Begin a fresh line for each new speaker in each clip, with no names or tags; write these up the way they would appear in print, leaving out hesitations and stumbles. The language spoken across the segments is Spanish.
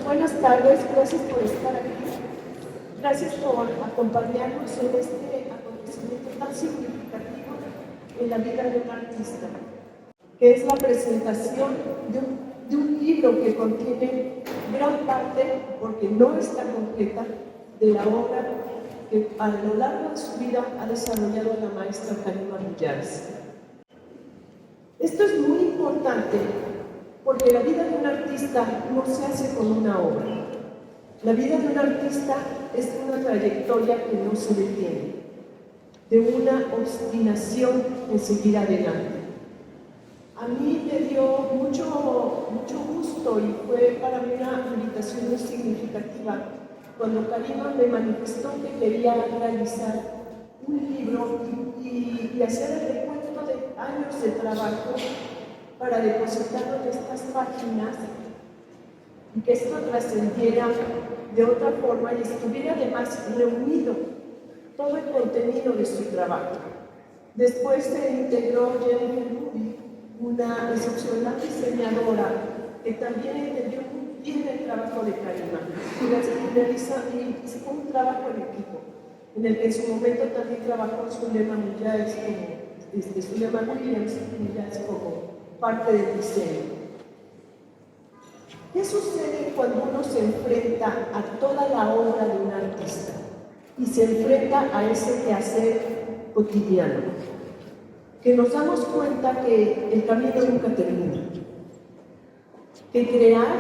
Buenas tardes, gracias por estar aquí. Gracias por acompañarnos en este acontecimiento tan significativo en la vida de un artista, que es la presentación de un libro que contiene gran parte, porque no está completa, de la obra que a lo largo de su vida ha desarrollado la maestra Karima Millars. Esto es muy importante porque la vida de un artista no se hace con una obra. La vida de un artista es una trayectoria que no se detiene, de una obstinación en seguir adelante. A mí me dio mucho gusto y fue para mí una invitación muy significativa cuando Karima me manifestó que quería realizar un libro y hacer el recuento de años de trabajo para depositarlo en estas páginas y que esto trascendiera de otra forma y estuviera además reunido todo el contenido de su trabajo. Después se integró Jennifer Ruby, una excepcional diseñadora que también entendió muy bien el trabajo de Karima y hizo un trabajo en equipo, en el que en su momento también trabajó Zulema Williams como parte del diseño. ¿Qué sucede cuando uno se enfrenta a toda la obra de un artista y se enfrenta a ese quehacer cotidiano? Que nos damos cuenta que el camino nunca termina, que crear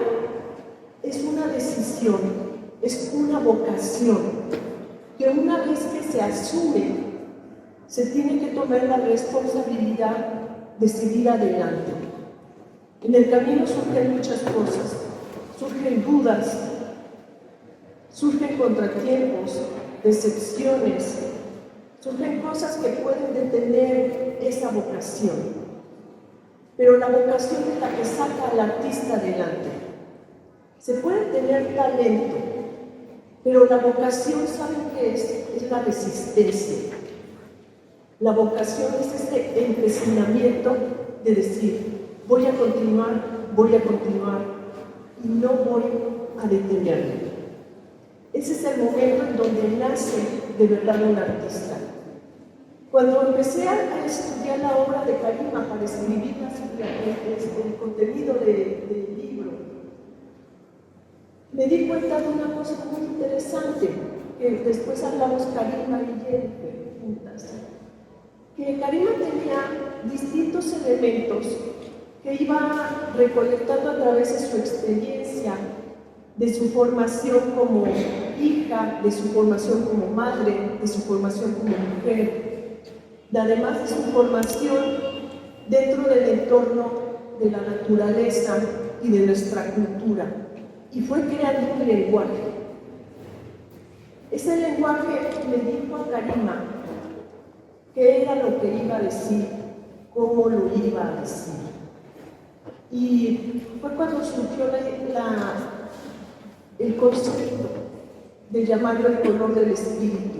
es una decisión, es una vocación, que una vez que se asume, se tiene que tomar la responsabilidad de seguir adelante. En el camino surgen muchas cosas, surgen dudas, surgen contratiempos, decepciones, surgen cosas que pueden detener esa vocación. Pero la vocación es la que saca al artista adelante. Se puede tener talento, pero la vocación, ¿saben qué es? Es la resistencia. La vocación es este empecinamiento de decir, voy a continuar y no voy a detenerme. Ese es el momento en donde nace de verdad un artista. Cuando empecé a estudiar la obra de Karima para escribir el contenido del libro, me di cuenta de una cosa muy interesante, que después hablamos Karima y Jennifer juntas, que Karima tenía distintos elementos que iba recolectando a través de su experiencia, de su formación como hija, de su formación como madre, de su formación como mujer, además de su formación dentro del entorno de la naturaleza y de nuestra cultura, y fue creando un lenguaje. Ese lenguaje me dijo a Karima qué era lo que iba a decir, cómo lo iba a decir. Y fue cuando surgió el concepto de llamarlo el color del espíritu.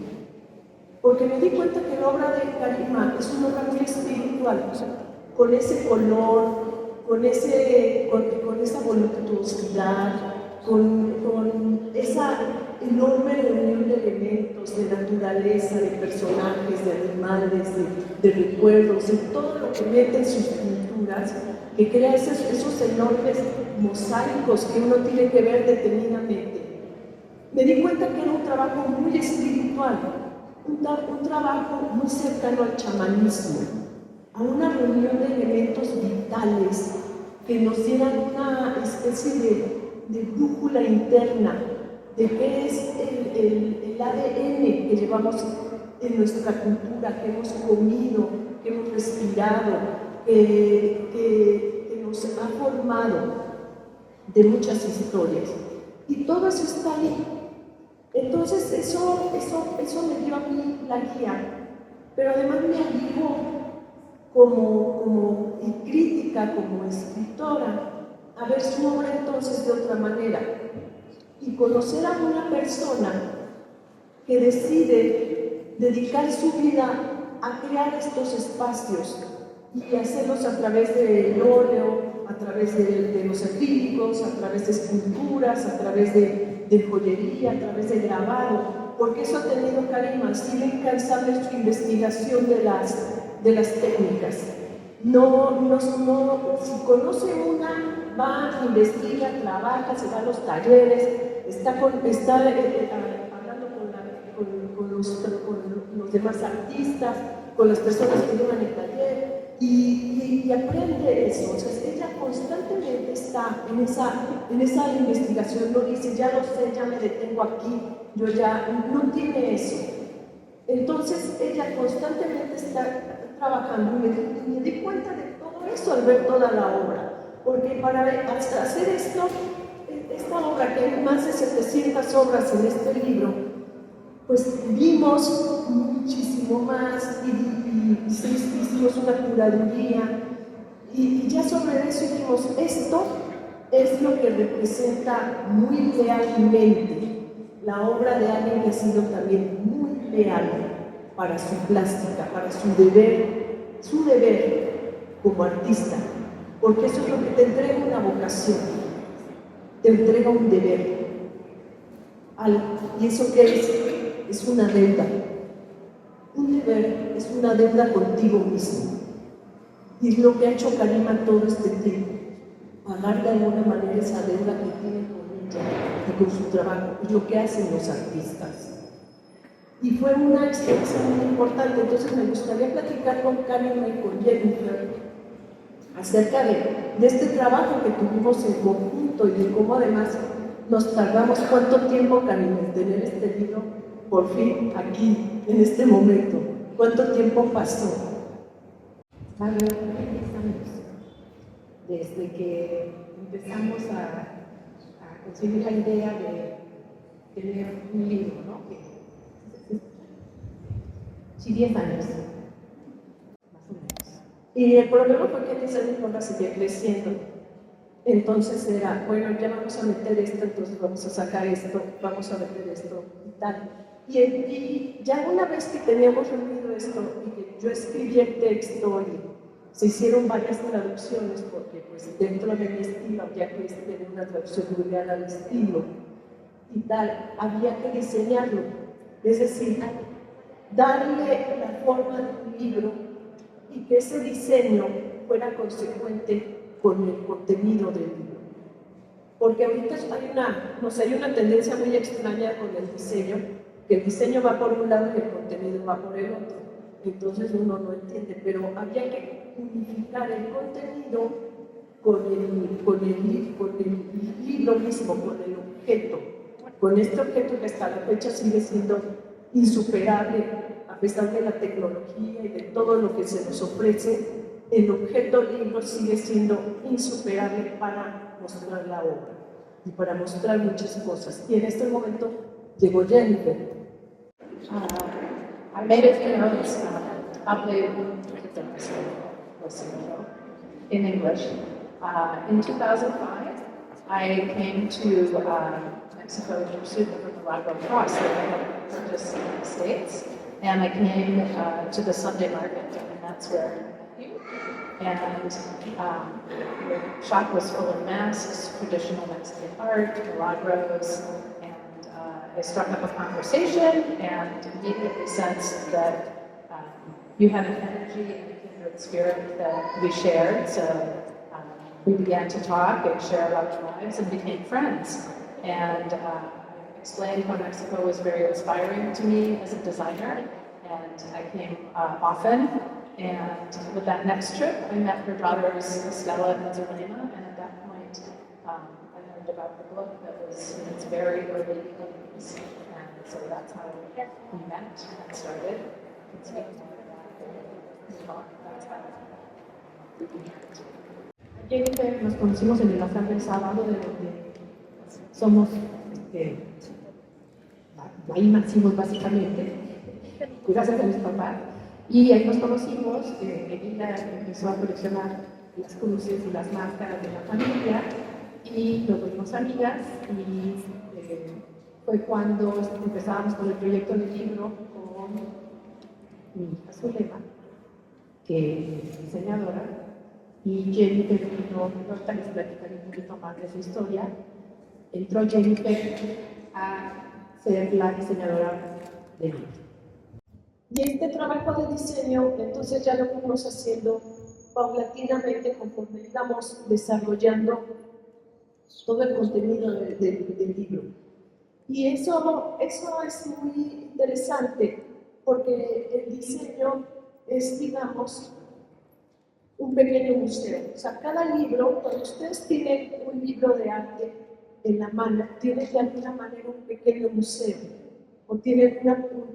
Porque me di cuenta que la obra de Karima es una obra muy espiritual, con ese color, con esa voluptuosidad, con esa enorme reunión de elementos, de naturaleza, de personajes, de animales, de recuerdos, de todo lo que mete en sus pinturas, que crea esos enormes mosaicos que uno tiene que ver detenidamente. Me di cuenta que era un trabajo muy espiritual, un trabajo muy cercano al chamanismo, a una reunión de elementos vitales que nos dieran una especie de brújula interna de qué es el ADN que llevamos en nuestra cultura, que hemos comido, que hemos respirado, que nos ha formado de muchas historias. Y todo eso está ahí. Entonces eso me dio a mí la guía, pero además me ayudó como crítica, como escritora, a ver su obra entonces de otra manera y conocer a una persona que decide dedicar su vida a crear estos espacios y hacerlos a través del óleo, a través de los acrílicos, a través de esculturas, a través de joyería, a través de grabado, porque eso ha tenido Karima, sigue incansable su investigación de las técnicas. Si conoce una, va, investiga, trabaja, se va a los talleres, está hablando con los demás artistas, con las personas que llevan el taller y aprende eso. O sea, ella constantemente está en esa investigación, no dice, ya lo sé, ya me detengo aquí, yo ya no tiene eso. Entonces ella constantemente está trabajando y me di cuenta de todo eso al ver toda la obra, porque para hacer esta obra, que hay más de 700 obras en este libro, pues vimos muchísimo más y hicimos una curaduría y ya sobre eso dijimos, esto es lo que representa muy realmente la obra de alguien que ha sido también muy leal para su plástica, para su deber como artista, porque eso es lo que te entrega una vocación, te entrega un deber, algo, y eso que es una deuda. Un deber es una deuda contigo mismo, y es lo que ha hecho Karima todo este tiempo, pagar de alguna manera esa deuda que tiene con ella y con su trabajo, es lo que hacen los artistas. Y fue una experiencia muy importante. Entonces me gustaría platicar con Karima y con Jennifer acerca de este trabajo que tuvimos en conjunto y de cómo además nos tardamos, cuánto tiempo, Karima, en tener este libro por fin aquí, en este momento. ¿Cuánto tiempo pasó?
Alrededor de 10 años, desde que empezamos a conseguir la idea de tener un libro, ¿no? Sí, 10 años, más o menos.
Y el problema fue que en esa época seguía creciendo. Entonces era, bueno, ya vamos a meter esto, entonces vamos a sacar esto, vamos a meter esto y tal. Y ya una vez que teníamos reunido esto y que yo escribí el texto y se hicieron varias traducciones, porque pues dentro de mi estilo había que tener una traducción muy real al estilo y tal, había que diseñarlo. Es decir, darle la forma de un libro y que ese diseño fuera consecuente con el contenido del libro. Porque ahorita hay una tendencia muy extraña con el diseño, que el diseño va por un lado y el contenido va por el otro. Entonces uno no entiende, pero había que unificar el contenido con el libro mismo, con el objeto, con este objeto que hasta la fecha sigue siendo insuperable, a pesar de la tecnología y de todo lo que se nos ofrece. El objeto libro sigue siendo insuperable para mostrar la obra y para mostrar muchas cosas. Y en este momento llegó Jennifer.
I made a few notes, updated in English. In 2005, I came to Mexico in pursuit of the Milagro Cross that I had purchased in the States, and I came to the Sunday market, and that's where I met you. And the shop was full of masks, traditional Mexican art, milagros, and I struck up a conversation and immediately sensed that you had an energy and a kindred spirit that we shared. So we began to talk and share about our lives and became friends. And I explained how Mexico was very inspiring to me as a designer, and I came often. And with that next trip, I met her daughters, Estella and Zelena, and at that point, I learned about the book that was in its very early innings. And so that's how we met and started. It's been that's how we met.
Jennifer nos conocimos en el bazar del sábado, de donde somos, ahí nacimos básicamente, gracias a mis papás. Y ahí nos conocimos, ella empezó a coleccionar las cruces y las máscaras de la familia y nos volvimos amigas y fue cuando empezábamos con el proyecto del libro con mi hija Zulema, que es diseñadora, y Jennifer vino, ahorita les platicaré un poquito más de su historia. Entró Jennifer a ser la diseñadora del libro.
Y este trabajo de diseño, entonces ya lo fuimos haciendo paulatinamente conforme íbamos desarrollando todo el contenido del libro. Y eso es muy interesante porque el diseño es, digamos, un pequeño museo. O sea, cada libro, cuando ustedes tienen un libro de arte en la mano, tienen de alguna manera un pequeño museo. O tienen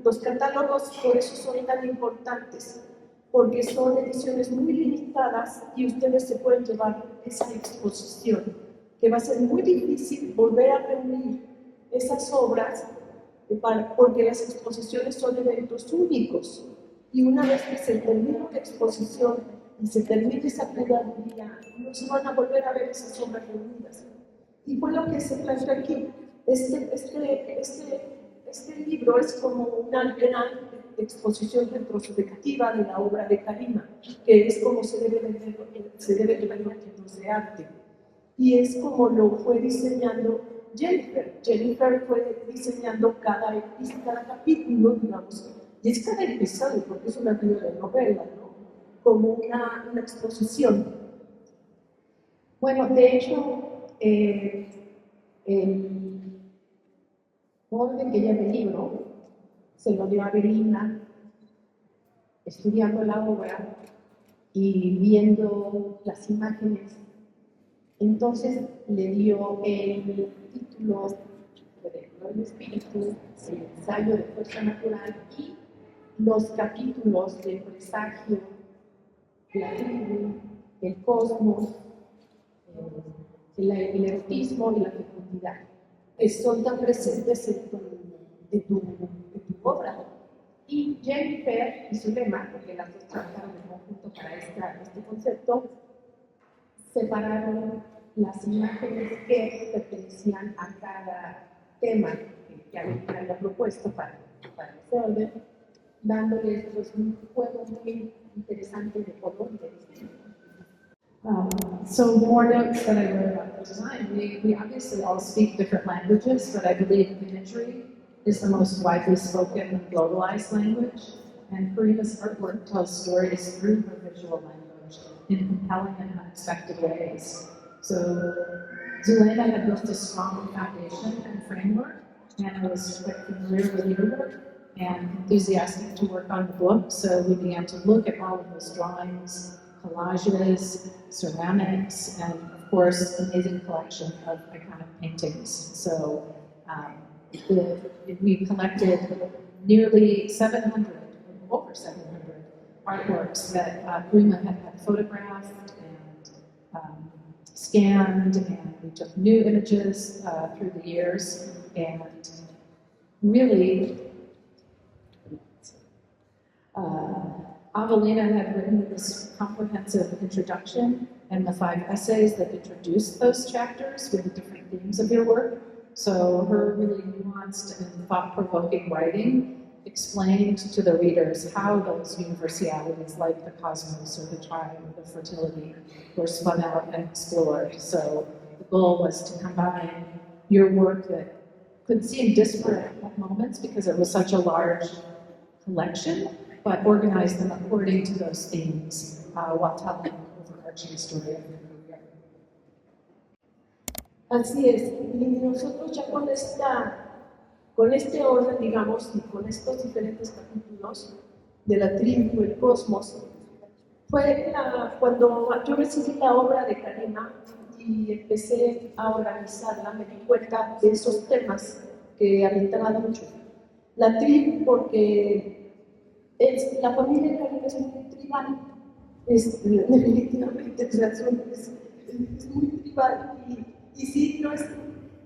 los catálogos, por eso son tan importantes, porque son ediciones muy limitadas y ustedes se pueden llevar esa exposición, que va a ser muy difícil volver a reunir esas obras, porque las exposiciones son eventos únicos. Y una vez que se termina la exposición y se termine esa curaduría, no se van a volver a ver esas obras reunidas. Y fue lo que se planteó aquí. Este libro es como una gran exposición retrospectiva de la obra de Karima, que es como se debe de ver los libros de arte. Y es como lo fue diseñando Jennifer. Jennifer fue diseñando cada capítulo, digamos, y es cada episodio, porque es una novela, ¿no? Como una exposición.
Bueno, de hecho, el orden que lleva el libro se lo dio a Belina, estudiando la obra y viendo las imágenes. Entonces le dio el título de Espíritu, el ensayo de fuerza natural y los capítulos del presagio, la tribu, el cosmos, el erotismo y la fecundidad,
que son tan presentes en tu obra.
Y Jennifer y su lema, porque las dos trabajaron en conjunto para este concepto, separaron las imágenes que pertenecían a cada tema que había propuesto para ese orden, dándoles pues, un juego muy interesante de color y de diseño.
So more notes that I wrote about the design. We obviously all speak different languages, but I believe imagery is the most widely spoken and globalized language. And Karima's artwork tells stories through her visual language in compelling and unexpected ways. So Zulema had built a strong foundation and framework, and I was quite familiar with her work and enthusiastic to work on the book. So we began to look at all of those drawings, collages, ceramics, and of course, amazing collection of iconic paintings. So we collected nearly 700, over 700 artworks that Karima had photographed and scanned, and we took new images through the years, and really, Avelina had written this comprehensive introduction and the 5 essays that introduced those chapters with the different themes of your work. So her really nuanced and thought-provoking writing explained to the readers how those universalities like the cosmos or the tribe or the fertility were spun out and explored. So the goal was to combine your work that could seem disparate at moments because it was such a large collection, but organize them according to those themes while telling an overarching story of your career.
Así es, y nosotros ya con este orden, digamos, y con estos diferentes capítulos de la tribu, el cosmos, fue cuando yo recibí la obra de Karima y empecé a organizarla, me di cuenta de esos temas que habitaban mucho. La tribu, porque la familia de Karima es muy tribal, definitivamente, es muy tribal, y sí, no es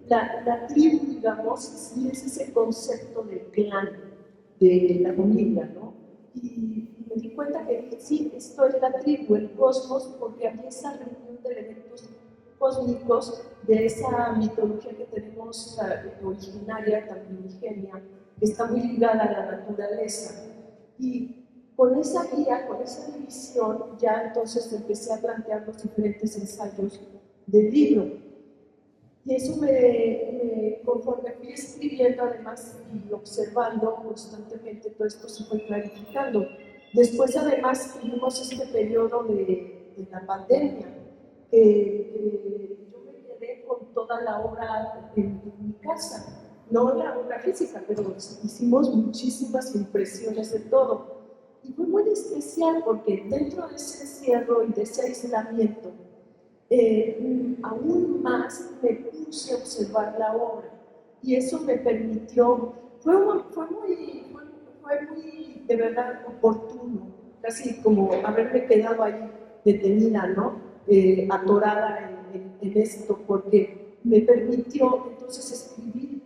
la tribu, digamos, sí es ese concepto del clan, de la familia, ¿no? Y me di cuenta que sí, esto es la tribu, el cosmos, porque había esa reunión de elementos cósmicos de esa mitología que tenemos originaria, también primigenia, que está muy ligada a la naturaleza. Y con esa guía, con esa división, ya entonces empecé a plantear los diferentes ensayos del libro. Y eso conforme fui escribiendo además y observando constantemente, todo esto se fue clarificando. Después además tuvimos este periodo de la pandemia, que yo me quedé con toda la obra en mi casa, no la obra física, pero hicimos muchísimas impresiones de todo. Y fue muy especial porque dentro de ese encierro y de ese aislamiento, aún más me puse a observar la obra y eso me permitió, fue muy de verdad oportuno, casi como haberme quedado ahí detenida, ¿no? Atorada en esto, porque me permitió entonces escribir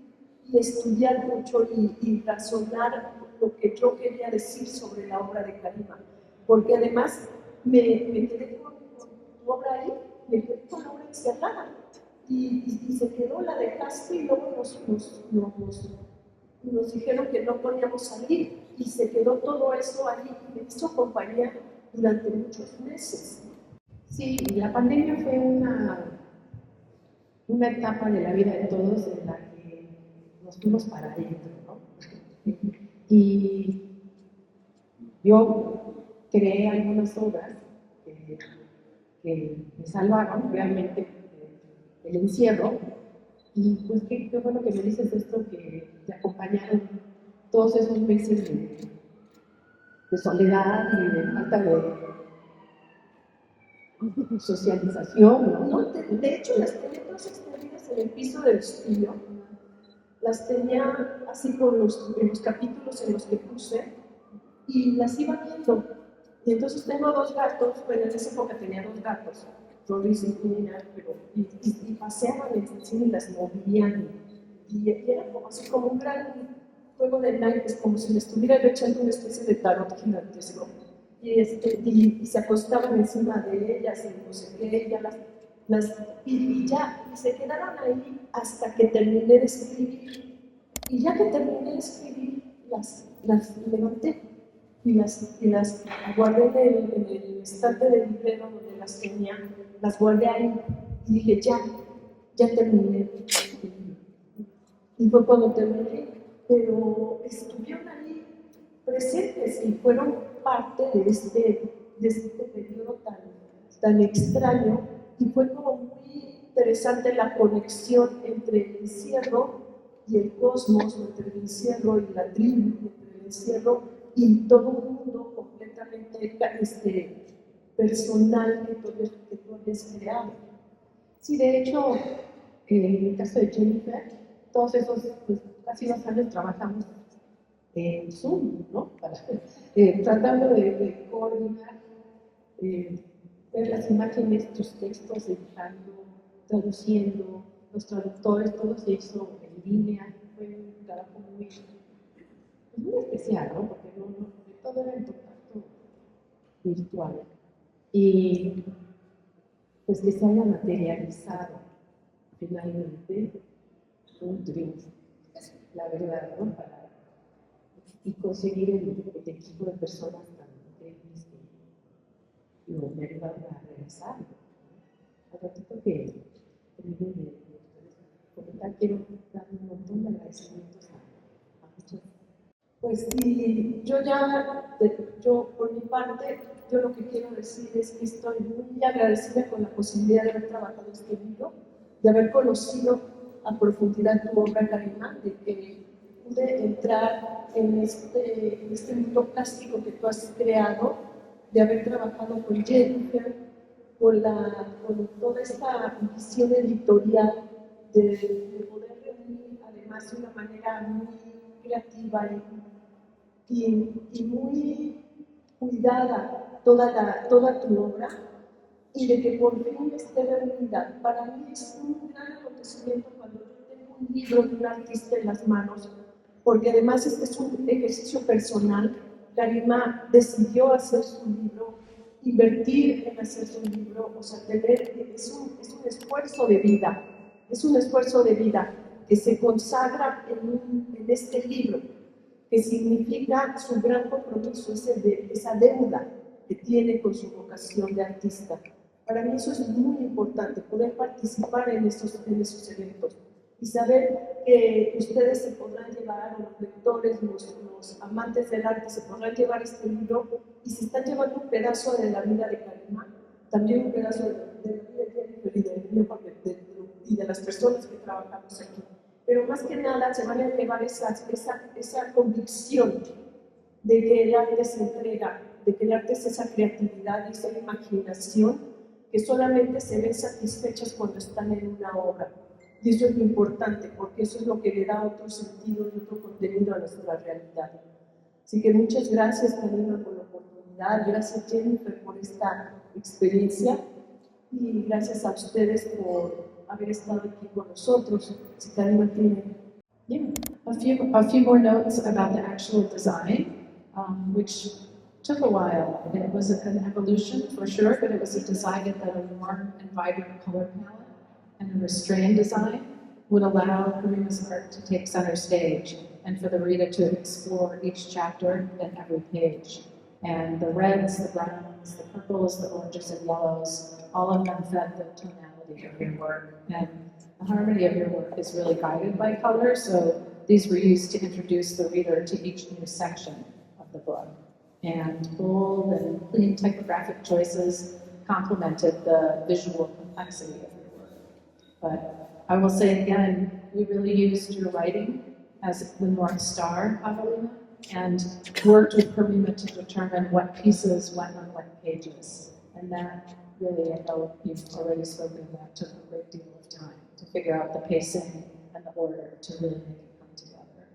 y estudiar mucho y razonar lo que yo quería decir sobre la obra de Karima, porque además me quedé con tu obra ahí, me quedé con la obra encerrada y se quedó, la dejaste y luego nos dijeron que no podíamos salir y se quedó todo eso ahí y me hizo compañía durante muchos meses.
Sí, la pandemia fue una etapa de la vida de todos en la que nos fuimos para adentro, ¿no? Y yo creé algunas obras que me salvaron realmente del encierro. Y pues qué bueno que me dices esto, que te acompañaron todos esos meses de soledad y de falta de socialización, ¿no?
No, de hecho, las tenía todas extendidas en el piso del estudio. Las tenía así en los capítulos en los que puse y las iba viendo. Y entonces tengo dos gatos, bueno, en esa época tenía dos gatos, Rolis y Nina, y paseaban en el cine y las movían. Y era como así como un gran juego de naipes, como si le estuviera yo echando una especie de tarot gigantesco. Y se acostaban encima de ellas y no sé qué, y se quedaron ahí hasta que terminé de escribir. Y ya que terminé de escribir, las levanté y las guardé en el estante del librero donde las tenía, las guardé ahí y dije, ya terminé. Y fue cuando terminé, pero estuvieron ahí presentes y fueron parte de este periodo tan extraño y fue como muy interesante la conexión entre el encierro y el cosmos, entre el encierro y la tribu, entre el encierro y todo un mundo completamente personal que tú habías creado.
Sí, de hecho, en el caso de Jennifer, todos esos pues, casi 2 años trabajamos en Zoom, ¿no? Tratando de coordinar, ver las imágenes, tus textos, editando, traduciendo, los traductores, todo se hizo en línea, fue un trabajo muy especial, ¿no? Porque todo era en contacto virtual. Y pues que se haya materializado finalmente un triunfo, la verdad, ¿no? Y conseguir el equipo de personas tan increíbles que me ayudaron a realizar. Al ratito que termine de comentar, quiero dar un montón de agradecimientos a muchas.
Pues y yo por mi parte, yo lo que quiero decir es que estoy muy agradecida con la posibilidad de haber trabajado este libro, de haber conocido a profundidad tu obra, Karima, de que pude entrar en este mundo plástico que tú has creado, de haber trabajado con Jennifer, con toda esta visión editorial, de poder reunir además de una manera muy creativa y muy cuidada toda tu obra y de que por fin esté reunida. Para mí es un gran acontecimiento cuando yo tengo un libro de un artista en las manos, porque además este es un ejercicio personal. Karima decidió hacer su libro, invertir en hacer su libro, o sea, es un esfuerzo de vida, es un esfuerzo de vida que se consagra en este libro, que significa su gran compromiso, esa deuda que tiene con su vocación de artista. Para mí eso es muy importante, poder participar en esos eventos y saber que ustedes se podrán llevar, o los lectores, los amantes del arte se podrán llevar este libro y se están llevando un pedazo de la vida de Karima, también un pedazo de la vida de Jennifer y del mío y de las personas que trabajamos aquí. Pero más que nada se van a llevar esa convicción de que el arte se entrega, de que el arte es esa creatividad y esa imaginación que solamente se ven satisfechas cuando están en una obra. Y eso es lo importante, porque eso es lo que le da otro sentido y otro contenido a nuestra realidad. Así que muchas gracias, Karima, por la oportunidad. Gracias, Jennifer, por esta experiencia. Y gracias a ustedes por haber estado aquí con nosotros. Si Karima tiene...
Yeah, a few more notes about the actual design, which took a while. It was an evolution for sure, but it was a design that a warm and vibrant color palette and a restrained design would allow Karima's art to take center stage and for the reader to explore each chapter and every page. And the reds, the browns, the purples, the oranges and yellows, all of them fed the tonality of your work. And the harmony of your work is really guided by color, so these were used to introduce the reader to each new section of the book. And bold and clean typographic choices complemented the visual complexity of your work. But I will say again, we really used your writing as the North Star, Avelina, and worked with Karima to determine what pieces went on what pages. And that really, I know you've already spoken of that, took a great deal of time to figure out the pacing and the order to really make it come together.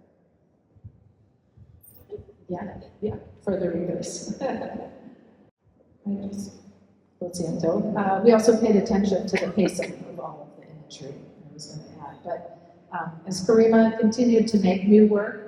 Yeah, for the readers. We also paid attention to the pacing of all of the imagery I was going to add. But as Karima continued to make new work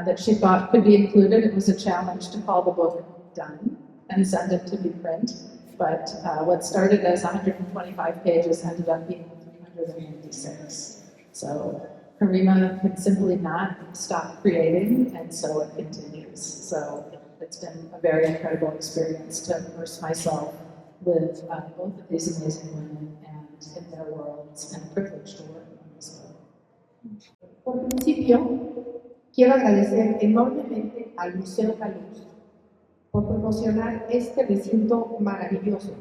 that she thought could be included, it was a challenge to call the book done and send it to be print. But what started as 125 pages ended up being 396. So Karima could simply not stop creating, and so it continues. So it's been a very incredible experience to immerse myself with both of these amazing women and in their worlds, and a privilege to work on this book.
Por principio, quiero agradecer enormemente al Museo Caluz por promocionar este recinto maravilloso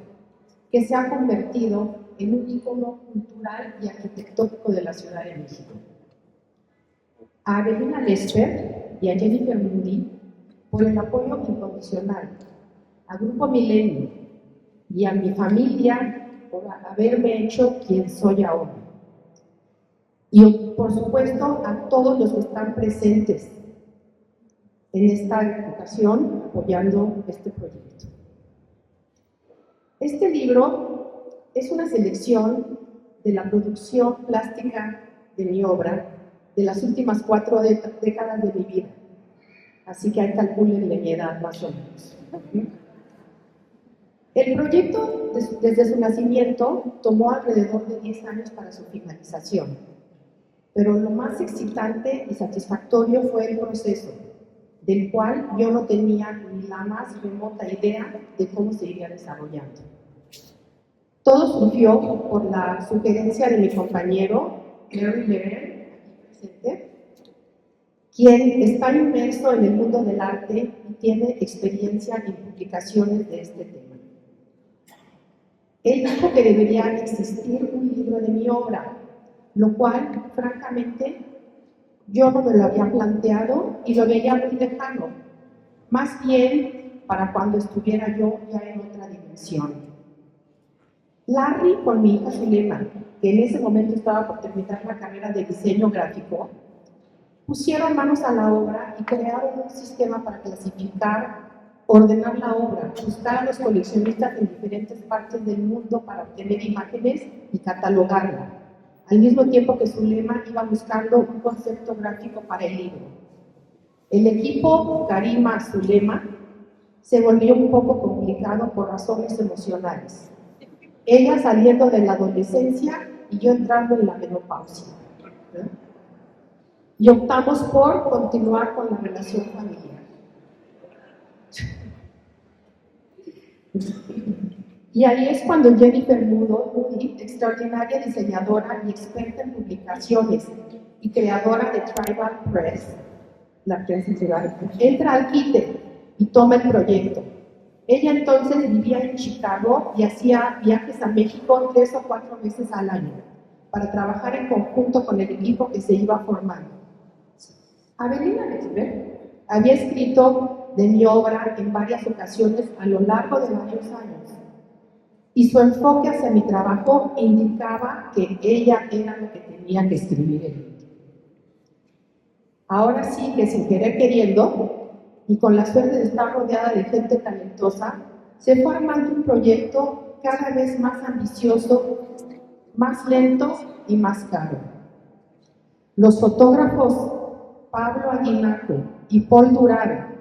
que se ha convertido en un ícono cultural y arquitectónico de la Ciudad de México. A Avelina Lesper y a Jennifer Moody por el apoyo incondicional, a Grupo Milenio y a mi familia por haberme hecho quien soy ahora. Y por supuesto a todos los que están presentes en esta ocasión apoyando este proyecto. Este libro es una selección de la producción plástica de mi obra de las últimas 4 décadas de mi vida. Así que ahí calculenle mi edad más o menos. El proyecto, desde su nacimiento, tomó alrededor de 10 años para su finalización. Pero lo más excitante y satisfactorio fue el proceso, del cual yo no tenía ni la más remota idea de cómo se iría desarrollando. Todo surgió por la sugerencia de mi compañero, Gary Lever, aquí presente, quien está inmerso en el mundo del arte y tiene experiencia en publicaciones de este tema. Él dijo que debería existir un libro de mi obra, lo cual, francamente, yo no me lo había planteado y lo veía muy lejano, más bien para cuando estuviera yo ya en otra dimensión. Larry, con mi hija Zulema, que en ese momento estaba por terminar la carrera de diseño gráfico, pusieron manos a la obra y crearon un sistema para clasificar, ordenar la obra, buscar a los coleccionistas en diferentes partes del mundo para obtener imágenes y catalogarla, al mismo tiempo que Zulema iba buscando un concepto gráfico para el libro. El equipo Karima-Zulema se volvió un poco complicado por razones emocionales. Ella saliendo de la adolescencia y yo entrando en la menopausia. y optamos por continuar con la relación familiar. Y ahí es cuando Jennifer Moody, extraordinaria diseñadora y experta en publicaciones y creadora de Tribal Press, la prensa tribal, entra al quite y toma el proyecto. Ella entonces vivía en Chicago y hacía viajes a México 3 o 4 veces al año para trabajar en conjunto con el equipo que se iba formando. Avelina Lesper había escrito de mi obra en varias ocasiones a lo largo de varios años y su enfoque hacia mi trabajo indicaba que ella era lo que tenía que escribir en mí. Ahora sí que sin querer queriendo y con la suerte de estar rodeada de gente talentosa, se fue armando un proyecto cada vez más ambicioso, más lento y más caro. Los fotógrafos Pablo Aguinaco y Paul Durán,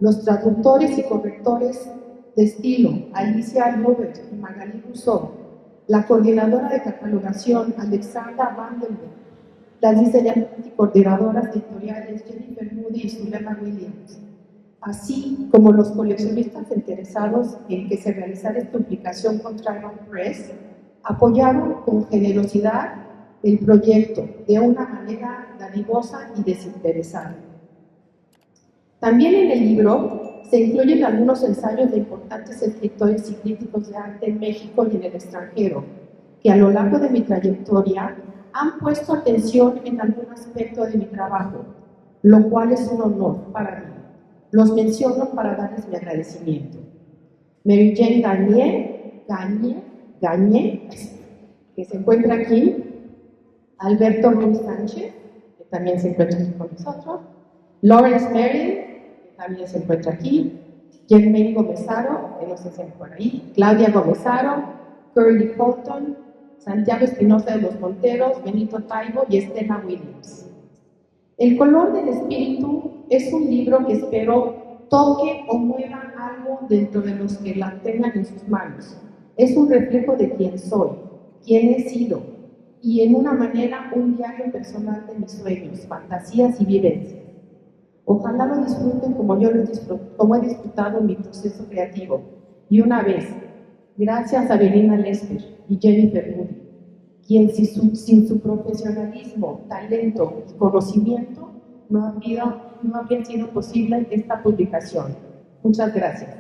los traductores y correctores de estilo Alicia Lubert y Magali Rousseau, la coordinadora de catalogación Alexandra Vandenberg, las diseñadoras y coordinadoras editoriales Jennifer Moody y Zulema Williams, así como los coleccionistas interesados en que se realizara esta publicación con Tribal Press, apoyaron con generosidad el proyecto de una manera dadivosa y desinteresada. También en el libro se incluyen algunos ensayos de importantes escritores y críticos de arte en México y en el extranjero, que a lo largo de mi trayectoria han puesto atención en algún aspecto de mi trabajo, lo cual es un honor para mí. Los menciono para darles mi agradecimiento. Mary Jane Gagné, que se encuentra aquí, Alberto Ruiz Sánchez, que también se encuentra aquí con nosotros, Lawrence Merrill, que también se encuentra aquí, Germaine Gomezaro, que no sé si es por ahí, Claudia Gomezaro, Curly Fulton, Santiago Espinosa de los Monteros, Benito Taibo y Estela Williams. El color del espíritu es un libro que espero toque o mueva algo dentro de los que la tengan en sus manos. Es un reflejo de quién soy, quién he sido, y en una manera un diario personal de mis sueños, fantasías y vivencias. Ojalá lo disfruten como yo como he disfrutado mi proceso creativo. Y una vez, gracias a Avelina Lesper y Jennifer Moody, quien sin su profesionalismo, talento y conocimiento no habría sido posible esta publicación. Muchas gracias.